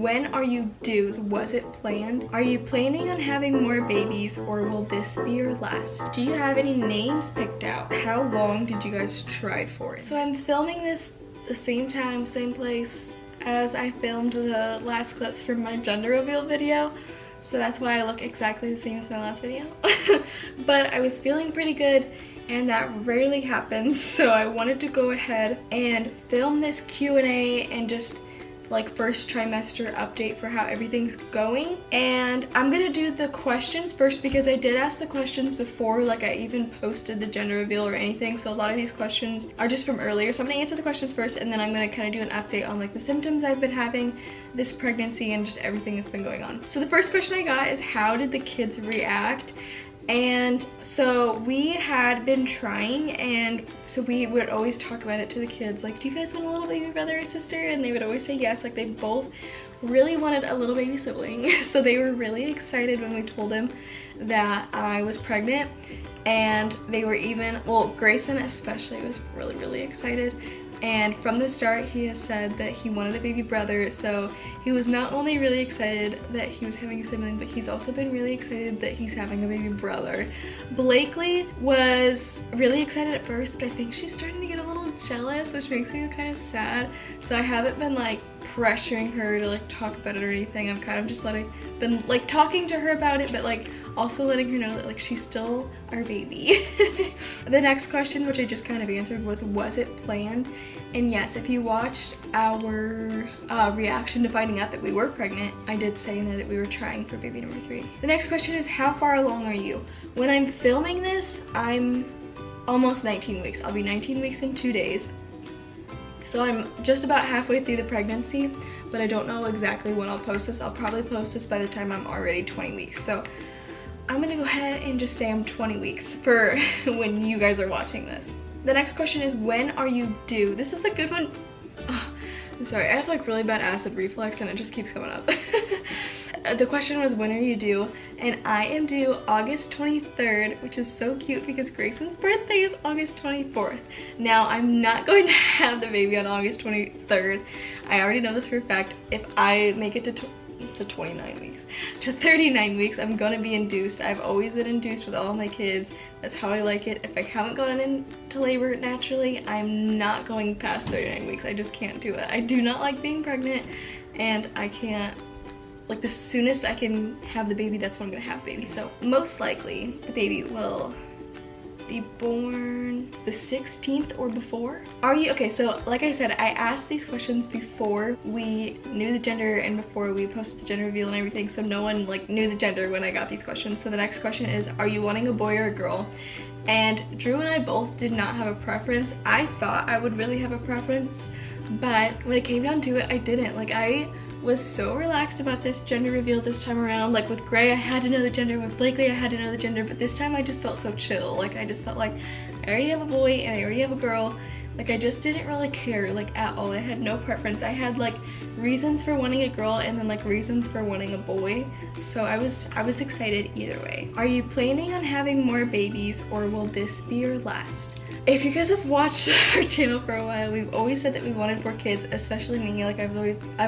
When are you due? Was it planned? Are you planning on having more babies, or will this be your last? Do you have any names picked out? How long did you guys try for it? So I'm filming this the same time, same place as I filmed the last clips from my gender reveal video. So that's why I look exactly the same as my last video. But I was feeling pretty good, and that rarely happens. So I wanted to go ahead and film this Q&A and just like first trimester update for how everything's going. And I'm gonna do the questions first because I did ask the questions before like I even posted the gender reveal or anything, so a lot of these questions are just from earlier. So I'm gonna answer the questions first, and then I'm gonna kind of do an update on like the symptoms I've been having this pregnancy and just everything that's been going on. So the first question I got is, how did the kids react? And so we had been trying, and so we would always talk about it to the kids, like, do you guys want a little baby brother or sister? And they would always say yes. Like, they both really wanted a little baby sibling. So they were really excited when we told them that I was pregnant. And they were even, well, Greyson especially was really excited. And from the start, he has said that he wanted a baby brother. So he was not only really excited that he was having a sibling, but he's also been really excited that he's having a baby brother. Blakely was really excited at first, but I think she's starting to get a little jealous, which makes me kind of sad. So I haven't been like pressuring her to like talk about it or anything. I've kind of just been like talking to her about it, but like also letting her know that like she's still our baby. The next question, which I just kind of answered, was it planned? And yes, if you watched our reaction to finding out that we were pregnant, I did say that we were trying for baby number 3. The next question is, how far along are you? When I'm filming this, I'm almost 19 weeks. I'll be 19 weeks in 2 days. So I'm just about halfway through the pregnancy, but I don't know exactly when I'll post this. I'll probably post this by the time I'm already 20 weeks. So I'm gonna go ahead and just say I'm 20 weeks for when you guys are watching this. The next question is, when are you due? This is a good one. Oh, I'm sorry, I have like really bad acid reflux and it just keeps coming up. The question was, when are you due? And I am due August 23rd, which is so cute because Grayson's birthday is August 24th. Now, I'm not going to have the baby on August 23rd. I already know this for a fact. If I make it to 29 weeks, to 39 weeks, I'm gonna be induced. I've always been induced with all my kids. That's how I like it. If I haven't gone into labor naturally, I'm not going past 39 weeks. I just can't do it. I do not like being pregnant, and I can't, like, the soonest I can have the baby, that's when I'm gonna have baby. So most likely the baby will be born the 16th or before. Are you, okay, so like I said, I asked these questions before we knew the gender and before we posted the gender reveal and everything, so no one like knew the gender when I got these questions. So the next question is, are you wanting a boy or a girl? And Drew and I both did not have a preference. I thought I would really have a preference, but when it came down to it, I didn't. Like, I was so relaxed about this gender reveal this time around. Like with Gray, I had to know the gender. With Blakely, I had to know the gender. But this time I just felt so chill. Like, I just felt like I already have a boy and I already have a girl. Like, I just didn't really care, like, at all. I had no preference. I had like reasons for wanting a girl and then like reasons for wanting a boy. So I was excited either way. Are you planning on having more babies, or will this be your last? If you guys have watched our channel for a while, we've always said that we wanted 4 kids, especially me. Like, I've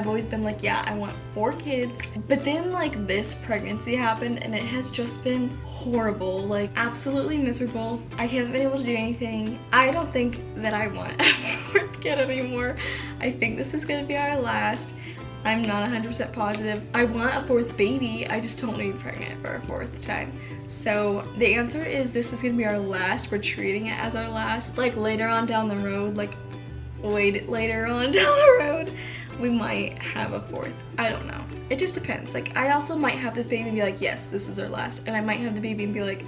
always been like, yeah, I want 4 kids. But then like this pregnancy happened and it has just been horrible, like absolutely miserable. I haven't been able to do anything. I don't think that I want a 4th kid anymore. I think this is gonna be our last. I'm not 100% positive. I want a 4th baby. I just don't want to be pregnant for a 4th time. So the answer is, this is gonna be our last. We're treating it as our last. Like later on down the road, like later on down the road, we might have a 4th. I don't know. It just depends. Like, I also might have this baby and be like, yes, this is our last. And I might have the baby and be like,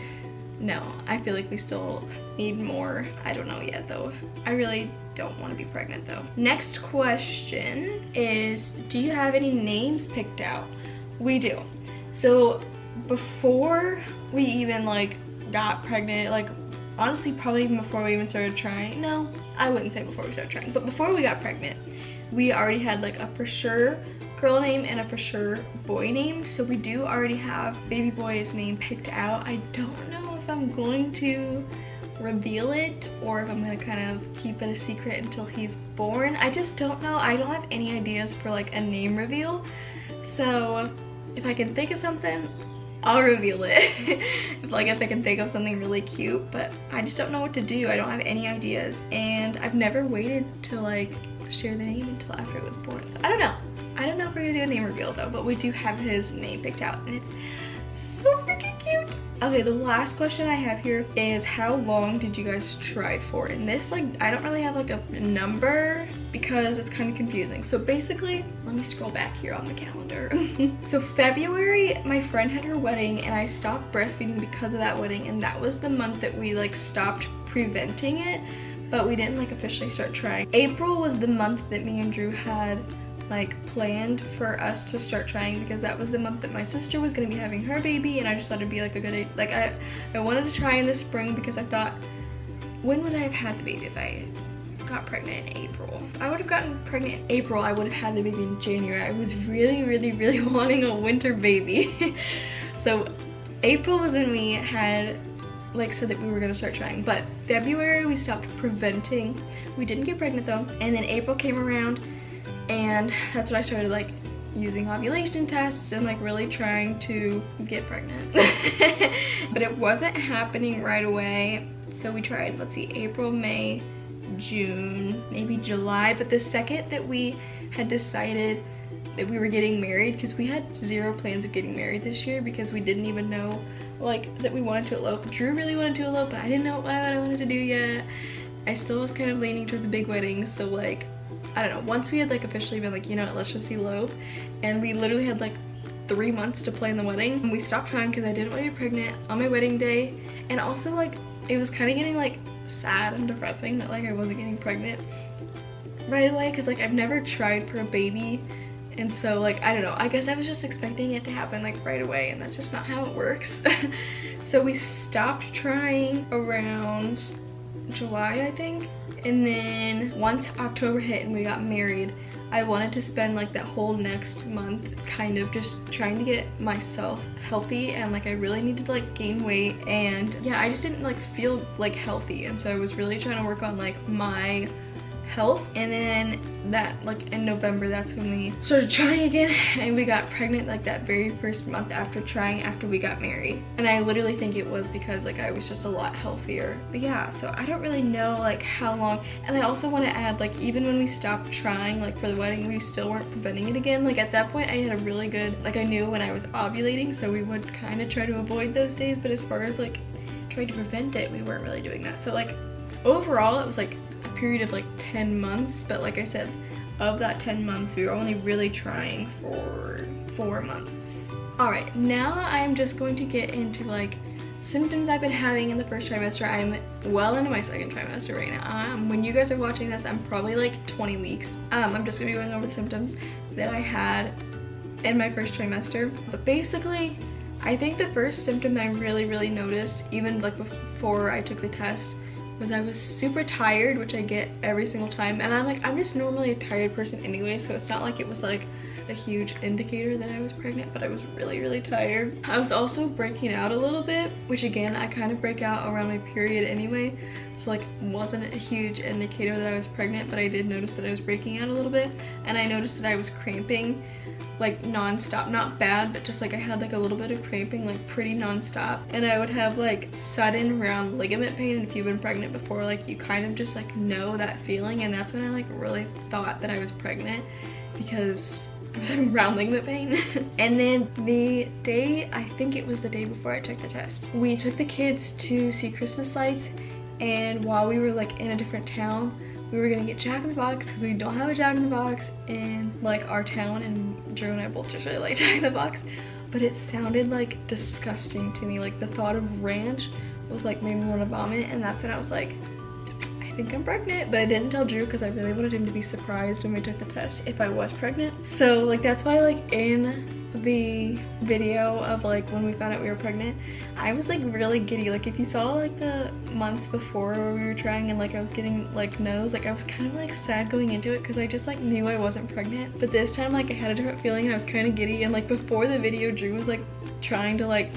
no, I feel like we still need more. I don't know yet though. I really don't want to be pregnant though. Next question is, do you have any names picked out? We do. So before we even like got pregnant, like honestly probably even before we even started trying, no, I wouldn't say before we started trying, but before we got pregnant, we already had like a for sure girl name and a for sure boy name. So we do already have baby boy's name picked out. I don't know if I'm going to reveal it or if I'm gonna kind of keep it a secret until he's born. I just don't know. I don't have any ideas for like a name reveal. So if I can think of something, I'll reveal it. if I can think of something really cute, but I just don't know what to do. I don't have any ideas, and I've never waited to like share the name until after it was born. So I don't know if we're gonna do a name reveal though, but we do have his name picked out, and it's so freaking cute. Okay, the last question I have here is how long did you guys try for? And this, like, I don't really have like a number because it's kind of confusing. So basically, let me scroll back here on the calendar. So February, my friend had her wedding and I stopped breastfeeding because of that wedding, and that was the month that we like stopped preventing it, but we didn't like officially start trying. April was the month that me and Drew had like planned for us to start trying, because that was the month that my sister was going to be having her baby, and I just thought it'd be like a good, like I wanted to try in the spring because I thought, when would I have had the baby if I got pregnant in April? If I would have gotten pregnant in April, I would have had the baby in January. I was really wanting a winter baby. So April was when we had like said that we were gonna start trying, but February we stopped preventing. We didn't get pregnant though, and then April came around, and that's when I started like using ovulation tests and like really trying to get pregnant. But it wasn't happening right away. So we tried, let's see, April, May, June, maybe July. But the second that we had decided that we were getting married, because we had zero plans of getting married this year because we didn't even know like that we wanted to elope. Drew really wanted to elope, but I didn't know what I wanted to do yet. I still was kind of leaning towards a big wedding, so like I don't know, once we had like officially been like, you know what, let's just elope, and we literally had like 3 months to plan the wedding, and we stopped trying because I didn't want to get pregnant on my wedding day. And also like it was kind of getting like sad and depressing that like I wasn't getting pregnant right away, because like I've never tried for a baby, and so like I don't know, I guess I was just expecting it to happen like right away, and that's just not how it works. So we stopped trying around July, I think. And then once October hit and we got married, I wanted to spend like that whole next month kind of just trying to get myself healthy, and like I really needed to like gain weight, and yeah, I just didn't like feel like healthy, and so I was really trying to work on like my health. And then that like in November, that's when we started trying again, and we got pregnant like that very first month after trying, after we got married. And I literally think it was because like I was just a lot healthier. But yeah, so I don't really know like how long. And I also want to add, like even when we stopped trying like for the wedding, we still weren't preventing it again. Like at that point I had a really good, like I knew when I was ovulating, so we would kind of try to avoid those days, but as far as like trying to prevent it, we weren't really doing that. So like overall it was like a period of like 10 months, but like I said, of that 10 months we were only really trying for 4 months. All right, now I'm just going to get into like symptoms I've been having in the first trimester. I'm well into my second trimester right now. When you guys are watching this, I'm probably like 20 weeks. I'm just gonna be going over the symptoms that I had in my first trimester. But basically, I think the first symptom that I really noticed, even like before I took the test, was I was super tired, which I get every single time. And I'm just normally a tired person anyway, so it's not like it was like a huge indicator that I was pregnant, but I was really tired. I was also breaking out a little bit, which again, I kind of break out around my period anyway, so like wasn't a huge indicator that I was pregnant, but I did notice that I was breaking out a little bit. And I noticed that I was cramping like non-stop, not bad, but just like I had like a little bit of cramping, like pretty non-stop. And I would have like sudden round ligament pain, and if you've been pregnant before, like you kind of just like know that feeling, and that's when I like really thought that I was pregnant, because I was having round ligament pain. And then the day, I think it was the day before I took the test, we took the kids to see Christmas lights, and while we were like in a different town, we were gonna get Jack in the Box because we don't have a Jack in the Box in like our town, and Drew and I both just really like Jack in the Box, but it sounded like disgusting to me. Like the thought of ranch was like made me want to vomit, and that's when I was like, I think I'm pregnant. But I didn't tell Drew because I really wanted him to be surprised when we took the test if I was pregnant. So like that's why like in the video of like when we found out we were pregnant, I was like really giddy. Like if you saw like the months before where we were trying and like I was getting like no's, like I was kind of like sad going into it because I just like knew I wasn't pregnant. But this time like I had a different feeling and I was kind of giddy, and like before the video Drew was like trying to like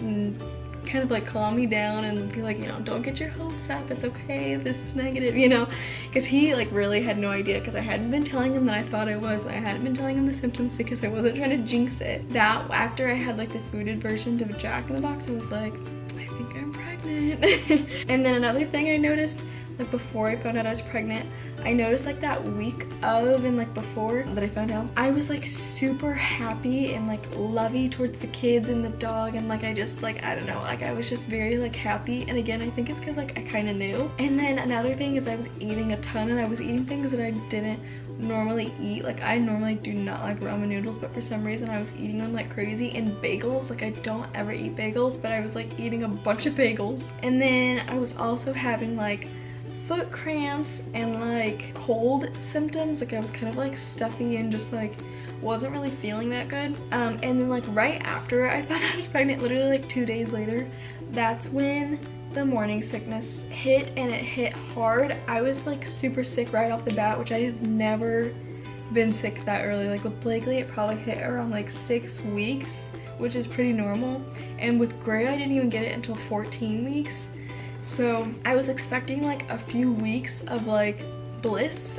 kind of like calm me down and be like, you know, don't get your hopes up, it's okay, this is negative, you know, because he like really had no idea, because I hadn't been telling him that I thought I was, and I hadn't been telling him the symptoms because I wasn't trying to jinx it. That after I had like the fooded version of Jack in the Box, I was like, I think I'm pregnant. And then another thing I noticed, like before I found out I was pregnant, I noticed like that week of and like before that I found out, I was like super happy and like lovey towards the kids and the dog, and like I just like, I don't know, like I was just very like happy. And again, I think it's because like I kind of knew. And then another thing is I was eating a ton, and I was eating things that I didn't normally eat. Like I normally do not like ramen noodles, but for some reason I was eating them like crazy. And bagels, like I don't ever eat bagels, but I was like eating a bunch of bagels. And then I was also having like foot cramps and like cold symptoms. Like I was kind of like stuffy and just like wasn't really feeling that good. And then like right after I found out I was pregnant, literally like 2 days later, that's when the morning sickness hit, and it hit hard. I was like super sick right off the bat, which I have never been sick that early. Like with Blakely, it probably hit around like 6 weeks, which is pretty normal. And with Gray, I didn't even get it until 14 weeks. So I was expecting like a few weeks of like bliss,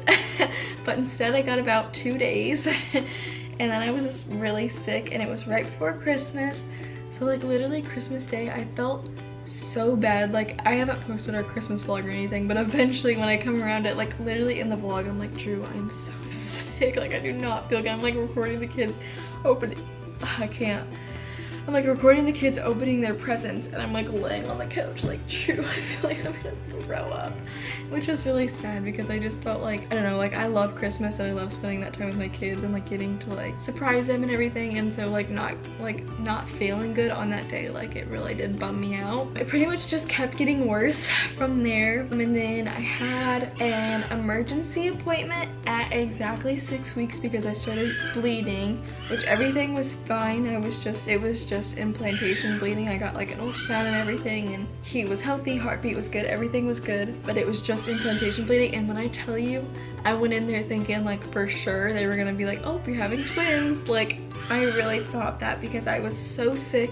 but instead I got about 2 days. And then I was just really sick, and it was right before Christmas. So like literally Christmas Day, I felt so bad. Like I haven't posted our Christmas vlog or anything, but eventually when I come around it, like literally in the vlog, I'm like, Drew, I'm so sick. Like I do not feel good. I'm like recording the kids opening, I can't. I'm like recording the kids opening their presents, and I'm like laying on the couch like, Drew, I feel like I'm gonna throw up. Which was really sad, because I just felt like, I don't know, like I love Christmas and I love spending that time with my kids and like getting to like surprise them and everything. And so like not feeling good on that day, like it really did bum me out. It pretty much just kept getting worse from there. And then I had an emergency appointment at exactly 6 weeks because I started bleeding, which everything was fine. It was just implantation bleeding. I got like an ultrasound and everything, and he was healthy, heartbeat was good, everything was good, but it was just implantation bleeding. And when I tell you, I went in there thinking like for sure they were gonna be like, oh, you're having twins. Like I really thought that, because I was so sick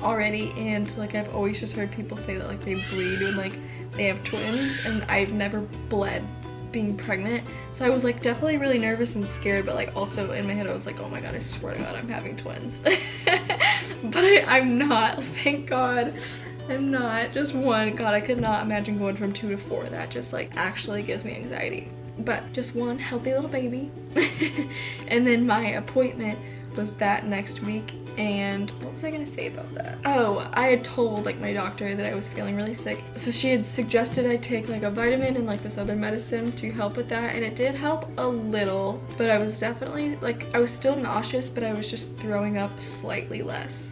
already, and like I've always just heard people say that like they bleed when like they have twins, and I've never bled being pregnant. So I was like definitely really nervous and scared, but like also in my head I was like, oh my god, I swear to god I'm having twins. But I'm not, thank god I'm not. Just one. God, I could not imagine going from 2 to 4. That just like actually gives me anxiety. But just one healthy little baby. And then my appointment was that next week. And what was I gonna say about that? Oh, I had told like my doctor that I was feeling really sick, so she had suggested I take like a vitamin and like this other medicine to help with that, and it did help a little, but I was definitely like, I was still nauseous, but I was just throwing up slightly less.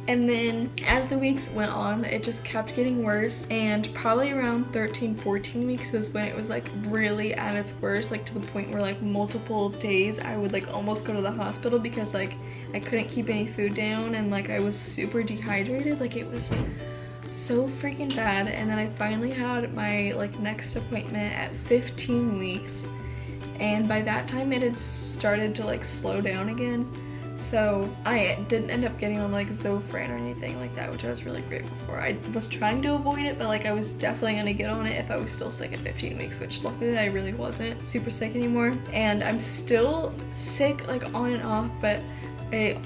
And then as the weeks went on, it just kept getting worse, and probably around 13-14 weeks was when it was like really at its worst, like to the point where like multiple days I would like almost go to the hospital because like I couldn't keep any food down, and like I was super dehydrated. Like it was so freaking bad. And then I finally had my like next appointment at 15 weeks, and by that time it had started to like slow down again. So I didn't end up getting on like Zofran or anything like that, which I was really grateful for. I was trying to avoid it, but like I was definitely gonna get on it if I was still sick at 15 weeks, which luckily I really wasn't super sick anymore. And I'm still sick like on and off, but I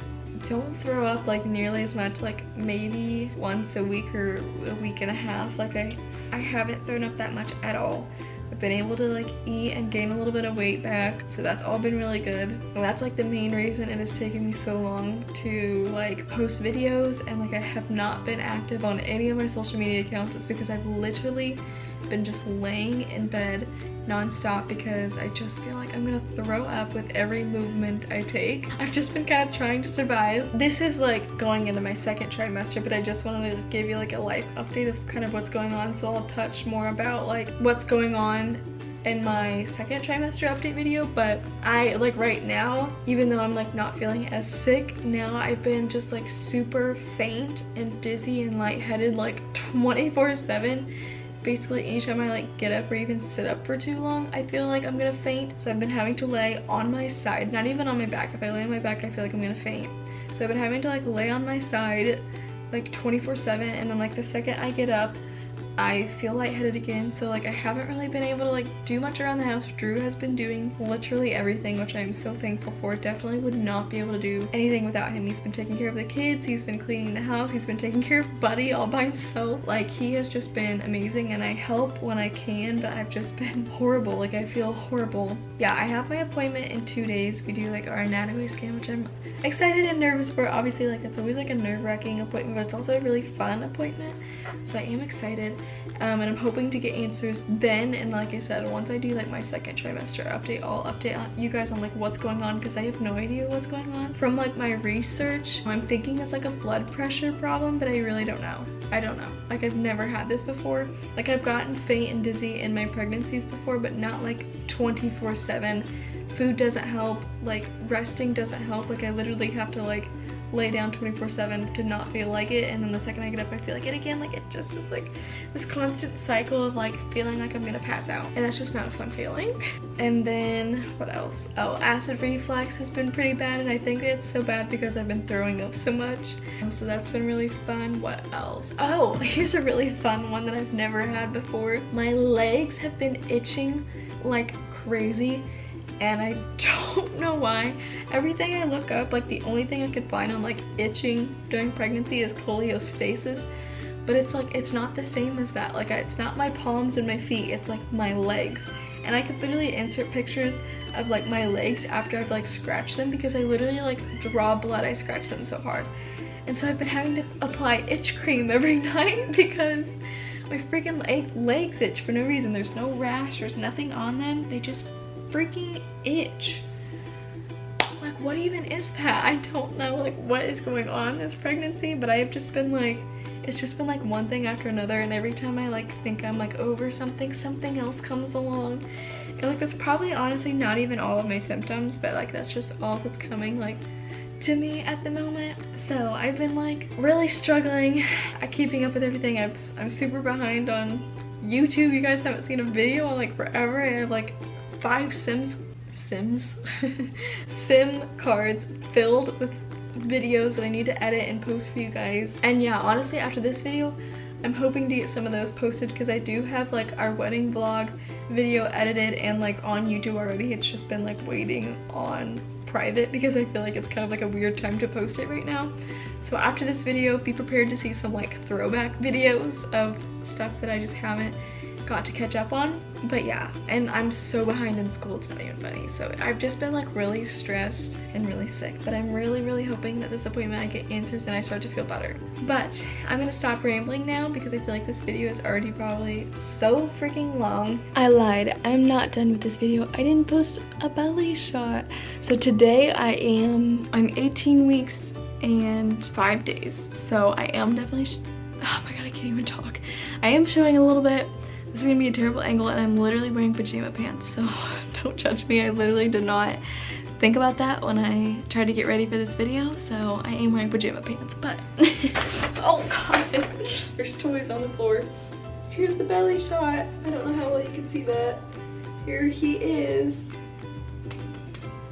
don't throw up like nearly as much, like maybe once a week or a week and a half. Like I haven't thrown up that much at all. I've been able to like eat and gain a little bit of weight back, so that's all been really good. And that's like the main reason it has taken me so long to like post videos, and like I have not been active on any of my social media accounts. It's because I've literally been just laying in bed non-stop because I just feel like I'm gonna throw up with every movement I take. I've just been kind of trying to survive. This is like going into my second trimester, but I just wanted to give you like a life update of kind of what's going on, so I'll touch more about like what's going on in my second trimester update video. But I like right now, even though I'm like not feeling as sick now, I've been just like super faint and dizzy and lightheaded like 24/7. Basically anytime I like get up or even sit up for too long, I feel like I'm gonna faint. So I've been having to lay on my side, not even on my back. If I lay on my back, I feel like I'm gonna faint. So I've been having to like lay on my side like 24/7, and then like the second I get up I feel lightheaded again. So like I haven't really been able to like do much around the house. Drew has been doing literally everything, which I'm so thankful for. Definitely would not be able to do anything without him. He's been taking care of the kids, he's been cleaning the house, he's been taking care of Buddy all by himself. Like he has just been amazing, and I help when I can, but I've just been horrible. Like I feel horrible. Yeah, I have my appointment in 2 days. We do like our anatomy scan, which I'm excited and nervous for. Obviously like it's always like a nerve-wracking appointment, but it's also a really fun appointment, so I am excited. And I'm hoping to get answers then, and like I said, once I do like my second trimester update, I'll update on you guys on like what's going on, because I have no idea what's going on. From like my research, I'm thinking it's like a blood pressure problem, but I really don't know. I don't know. Like I've never had this before. Like I've gotten faint and dizzy in my pregnancies before, but not like 24/7. Food doesn't help, like resting doesn't help. Like I literally have to like lay down 24/7 to not feel like it, and then the second I get up I feel like it again. Like it just is like this constant cycle of like feeling like I'm gonna pass out, and that's just not a fun feeling. And then what else? Oh, acid reflux has been pretty bad, and I think it's so bad because I've been throwing up so much, so that's been really fun. What else? Oh, here's a really fun one that I've never had before. My legs have been itching like crazy, and I don't know why. Everything I look up, like the only thing I could find on like itching during pregnancy is cholestasis, but it's like it's not the same as that. Like it's not my palms and my feet, it's like my legs. And I could literally insert pictures of like my legs after I've like scratched them, because I literally like draw blood, I scratch them so hard. And so I've been having to apply itch cream every night because my freaking legs itch for no reason. There's no rash, there's nothing on them, they just freaking itch. Like what even is that? I don't know like what is going on this pregnancy, but I have just been like, it's just been like one thing after another, and every time I like think I'm like over something, something else comes along. And like that's probably honestly not even all of my symptoms, but like that's just all that's coming like to me at the moment. So I've been like really struggling at keeping up with everything. I'm super behind on YouTube. You guys haven't seen a video in like forever. I have like 5 sim cards filled with videos that I need to edit and post for you guys. And yeah, honestly after this video I'm hoping to get some of those posted, because I do have like our wedding vlog video edited and like on YouTube already. It's just been like waiting on private because I feel like it's kind of like a weird time to post it right now. So after this video, be prepared to see some like throwback videos of stuff that I just haven't got to catch up on. But yeah, and I'm so behind in school, it's not even funny. So I've just been like really stressed and really sick, but I'm really hoping that this appointment I get answers and I start to feel better. But I'm gonna stop rambling now because I feel like this video is already probably so freaking long. I lied, I'm not done with this video. I didn't post a belly shot. So today I'm 18 weeks and 5 days. So I am definitely, oh my god, I can't even talk. I am showing a little bit. This is gonna be a terrible angle, and I'm literally wearing pajama pants, so don't judge me. I literally did not think about that when I tried to get ready for this video, so I am wearing pajama pants, but oh god, there's toys on the floor. Here's the belly shot. I don't know how well you can see that. Here he is.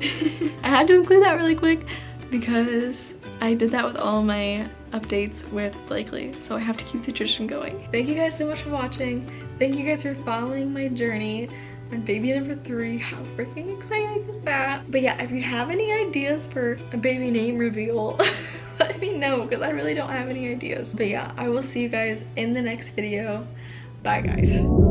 I had to include that really quick because I did that with all my updates with Blakely, so I have to keep the tradition going. Thank you guys so much for watching. Thank you guys for following my journey. My baby number 3, how freaking exciting is that? But yeah, if you have any ideas for a baby name reveal, let me know, because I really don't have any ideas. But yeah, I will see you guys in the next video. Bye guys.